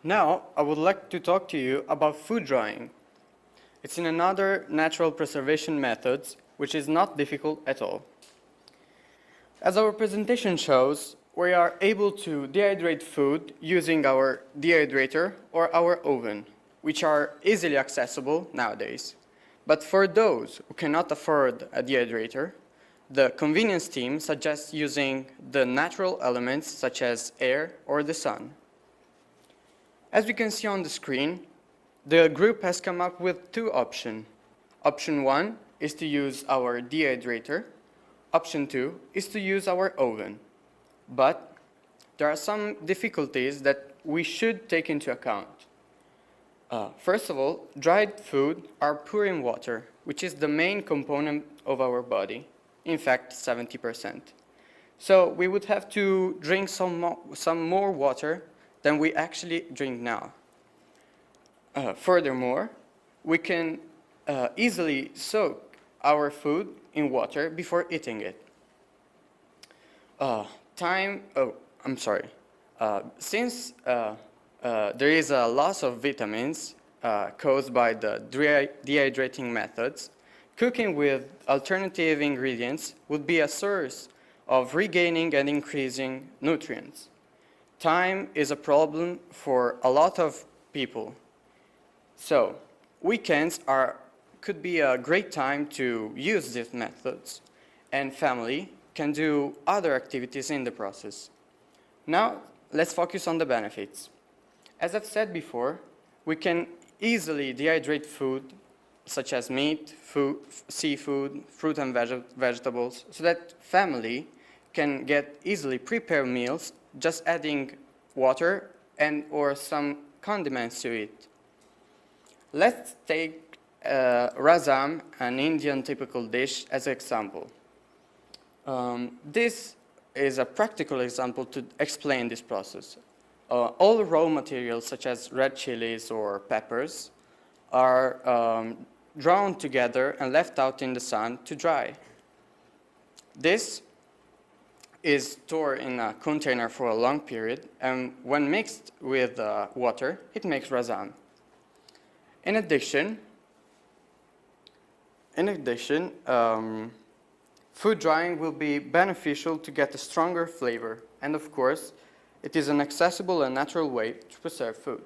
Now, I would like to talk to you about food drying. It's in another natural preservation methods, which is not difficult at all. As our presentation shows, we are able to dehydrate food using our dehydrator or our oven, which are easily accessible nowadays. But for those who cannot afford a dehydrator, the convenience team suggests using the natural elements such as air or the sun. As we can see on the screen, the group has come up with two options. Option 1 is to use our dehydrator. Option 2 is to use our oven. But there are some difficulties that we should take into account. First of all, dried food are poor in water, which is the main component of our body, in fact 70%. So we would have to drink some more water than we actually drink now. Furthermore, we can easily soak our food in water before eating it. Since there is a loss of vitamins caused by the dehydrating methods, cooking with alternative ingredients would be a source of regaining and increasing nutrients. Time is a problem for a lot of people. So, weekends could be a great time to use these methods, and family can do other activities in the process. Now, let's focus on the benefits. As I've said before, we can easily dehydrate food such as meat, seafood, fruit and vegetables, so that family can get easily prepared meals just adding water and or some condiments to it. Let's take rasam, an Indian typical dish, as an example. This is a practical example to explain this process. All raw materials, such as red chilies or peppers, are drawn together and left out in the sun to dry. This is stored in a container for a long period, and when mixed with water, it makes rasam. In addition, food drying will be beneficial to get a stronger flavor, and of course, it is an accessible and natural way to preserve food.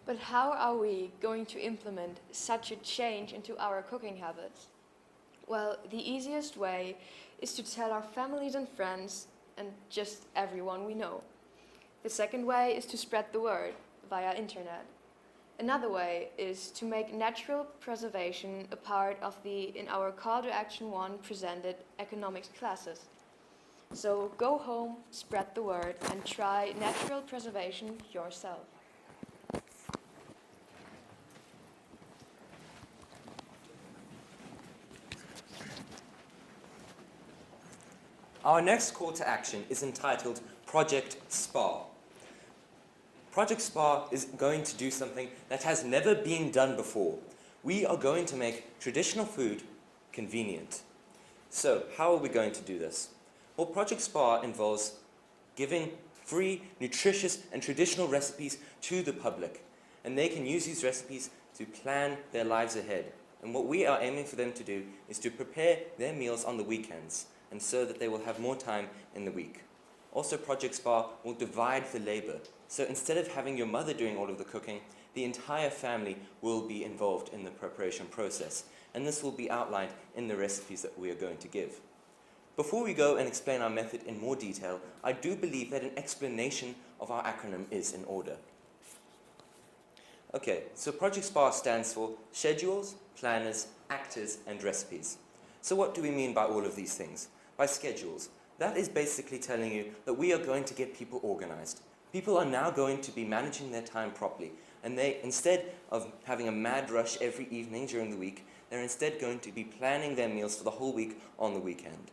But how are we going to implement such a change into our cooking habits? Well, the easiest way is to tell our families and friends and just everyone we know. The second way is to spread the word via internet. Another way is to make natural preservation a part of the, in our Call to Action 1, presented economics classes. So go home, spread the word, and try natural preservation yourself. Our next call to action is entitled Project SPA. Project SPA is going to do something that has never been done before. We are going to make traditional food convenient. So, how are we going to do this? Well, Project SPA involves giving free, nutritious, and traditional recipes to the public. And they can use these recipes to plan their lives ahead. And what we are aiming for them to do is to prepare their meals on the weekends, and so that they will have more time in the week. Also, Project SPA will divide the labor. So instead of having your mother doing all of the cooking, the entire family will be involved in the preparation process. And this will be outlined in the recipes that we are going to give. Before we go and explain our method in more detail, I do believe that an explanation of our acronym is in order. Okay, so Project SPA stands for Schedules, Planners, Actors, and Recipes. So what do we mean by all of these things? By schedules, that is basically telling you that we are going to get people organized. People are now going to be managing their time properly, and they, instead of having a mad rush every evening during the week, they're instead going to be planning their meals for the whole week on the weekend.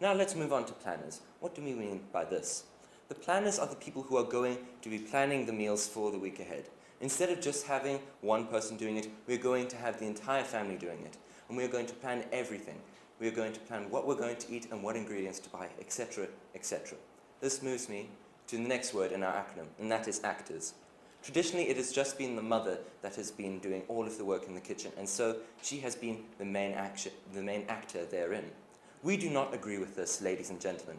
Now let's move on to planners. What do we mean by this? The planners are the people who are going to be planning the meals for the week ahead. Instead of just having one person doing it, we're going to have the entire family doing it. And we're going to plan everything. We're going to plan what we're going to eat and what ingredients to buy, etc., etc. This moves me to the next word in our acronym, and that is actors. Traditionally, it has just been the mother that has been doing all of the work in the kitchen, and so she has been the main actor therein. We do not agree with this, ladies and gentlemen.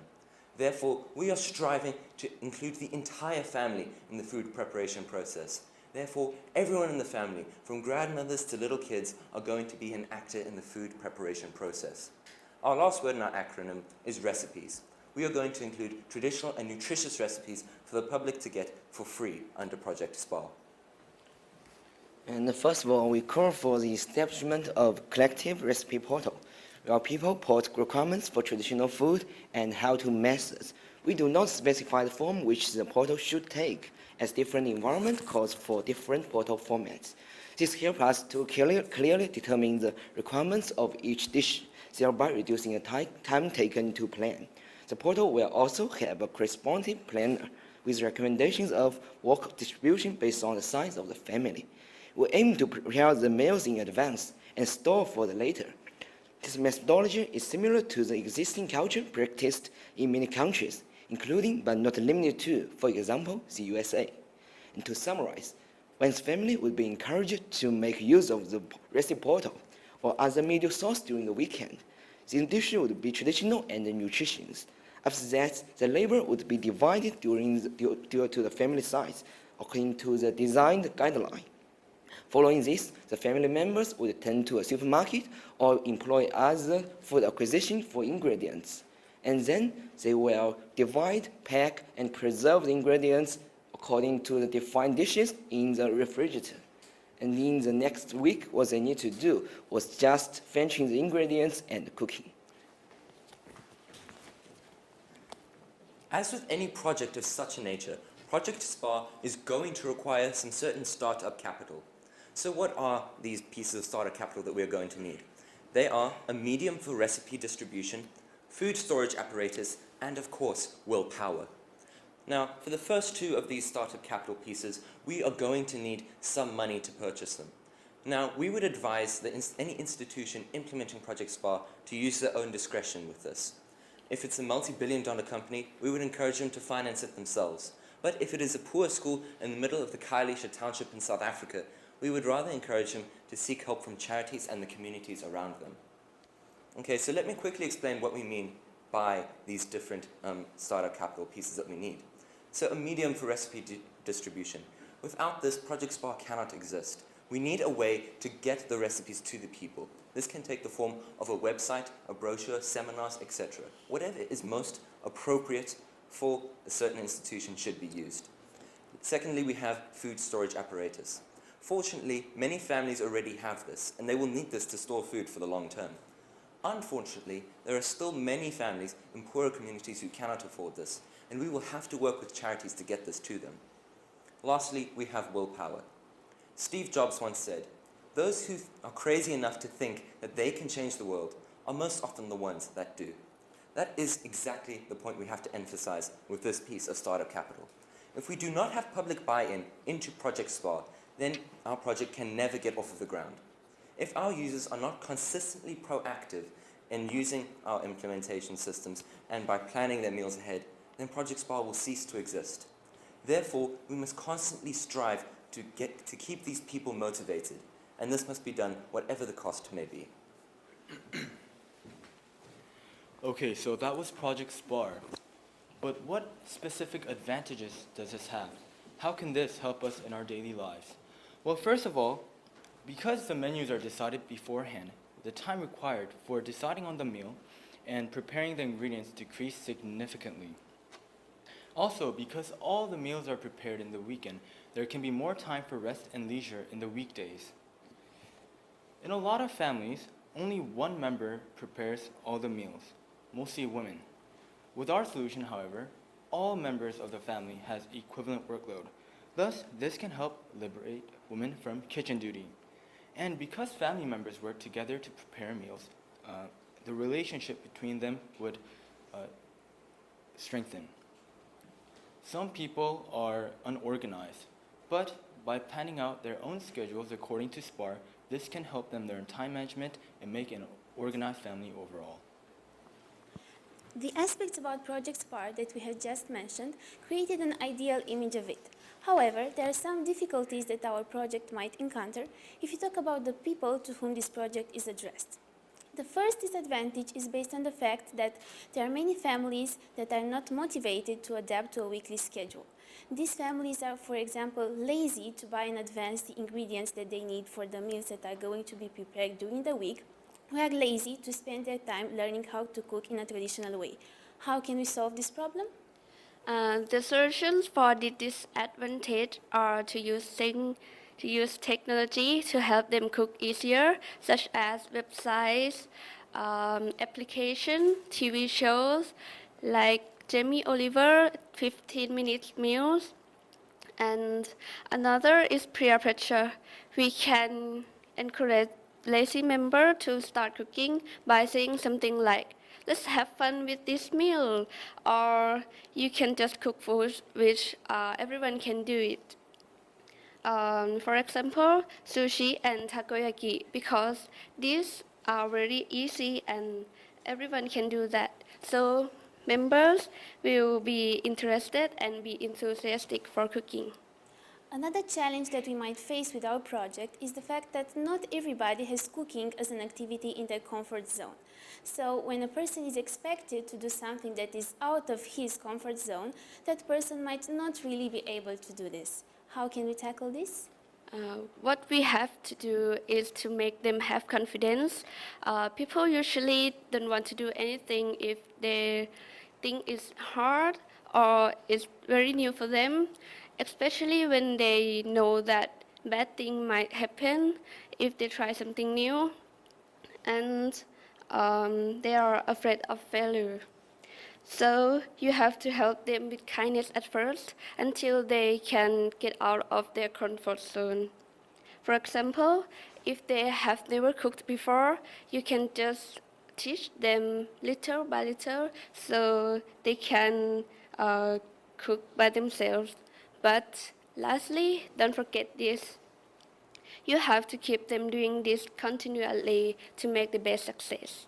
Therefore, we are striving to include the entire family in the food preparation process. Therefore, everyone in the family, from grandmothers to little kids, are going to be an actor in the food preparation process. Our last word in our acronym is recipes. We are going to include traditional and nutritious recipes for the public to get for free under Project SPAR. And first of all, we call for the establishment of collective recipe portal, where people put requirements for traditional food and how-to methods. We do not specify the form which the portal should take, as different environment calls for different portal formats. This helps us to clearly determine the requirements of each dish, thereby reducing the time taken to plan. The portal will also have a corresponding planner with recommendations of work distribution based on the size of the family. We aim to prepare the meals in advance and store for the later. This methodology is similar to the existing culture practiced in many countries, including but not limited to, for example, the USA. And to summarize, one's family would be encouraged to make use of the recipe portal or other media source during the weekend. The dish would be traditional and nutritious. After that, the labor would be divided due to the family size, according to the designed guideline. Following this, the family members would turn to a supermarket or employ other food acquisition for ingredients. And then they will divide, pack, and preserve the ingredients according to the defined dishes in the refrigerator. And in the next week, what they need to do was just fetching the ingredients and cooking. As with any project of such a nature, Project SPAR is going to require some certain startup capital. So what are these pieces of startup capital that we're going to need? They are a medium for recipe distribution, food storage apparatus, and of course, willpower. Now, for the first two of these startup capital pieces, we are going to need some money to purchase them. Now, we would advise that any institution implementing Project SPAR to use their own discretion with this. If it's a multi-billion-dollar company, we would encourage them to finance it themselves. But if it is a poor school in the middle of the Khayelitsha township in South Africa, we would rather encourage them to seek help from charities and the communities around them. Okay, so let me quickly explain what we mean by these different startup capital pieces that we need. So a medium for recipe distribution. Without this, Project SPAR cannot exist. We need a way to get the recipes to the people. This can take the form of a website, a brochure, seminars, etc. Whatever is most appropriate for a certain institution should be used. Secondly, we have food storage apparatus. Fortunately, many families already have this, and they will need this to store food for the long term. Unfortunately, there are still many families in poorer communities who cannot afford this, and we will have to work with charities to get this to them. Lastly, we have willpower. Steve Jobs once said, "Those who are crazy enough to think that they can change the world are most often the ones that do." That is exactly the point we have to emphasize with this piece of startup capital. If we do not have public buy-in into Project SPAR, then our project can never get off of the ground. If our users are not consistently proactive in using our implementation systems and by planning their meals ahead, then Project SPAR will cease to exist. Therefore, we must constantly strive to keep these people motivated, and this must be done whatever the cost may be. Okay, so that was Project SPAR. But what specific advantages does this have? How can this help us in our daily lives? Well, first of all, because the menus are decided beforehand, the time required for deciding on the meal and preparing the ingredients decrease significantly. Also, because all the meals are prepared in the weekend, there can be more time for rest and leisure in the weekdays. In a lot of families, only one member prepares all the meals, mostly women. With our solution, however, all members of the family has equivalent workload. Thus, this can help liberate women from kitchen duty. And because family members work together to prepare meals, the relationship between them would strengthen. Some people are unorganized, but by planning out their own schedules according to SPAR, this can help them learn time management and make an organized family overall. The aspects about Project SPAR that we have just mentioned created an ideal image of it. However, there are some difficulties that our project might encounter if you talk about the people to whom this project is addressed. The first disadvantage is based on the fact that there are many families that are not motivated to adapt to a weekly schedule. These families are, for example, lazy to buy in advance the ingredients that they need for the meals that are going to be prepared during the week, who are lazy to spend their time learning how to cook in a traditional way. How can we solve this problem? The solutions for the disadvantage are to use technology to help them cook easier, such as websites, application, TV shows like Jamie Oliver 15 minutes meals. And another is peer pressure. We can encourage lazy member to start cooking by saying something like, let's have fun with this meal, or you can just cook food which everyone can do it. For example, sushi and takoyaki, because these are very easy and everyone can do that. So members will be interested and be enthusiastic for cooking. Another challenge that we might face with our project is the fact that not everybody has cooking as an activity in their comfort zone. So when a person is expected to do something that is out of his comfort zone, that person might not really be able to do this. How can we tackle this? What we have to do is to make them have confidence. People usually don't want to do anything if they think it's hard or it's very new for them, especially when they know that bad thing might happen if they try something new, and they are afraid of failure. So you have to help them with kindness at first until they can get out of their comfort zone. For example, if they have never cooked before, you can just teach them little by little so they can cook by themselves. But lastly, don't forget this. You have to keep them doing this continually to make the best success.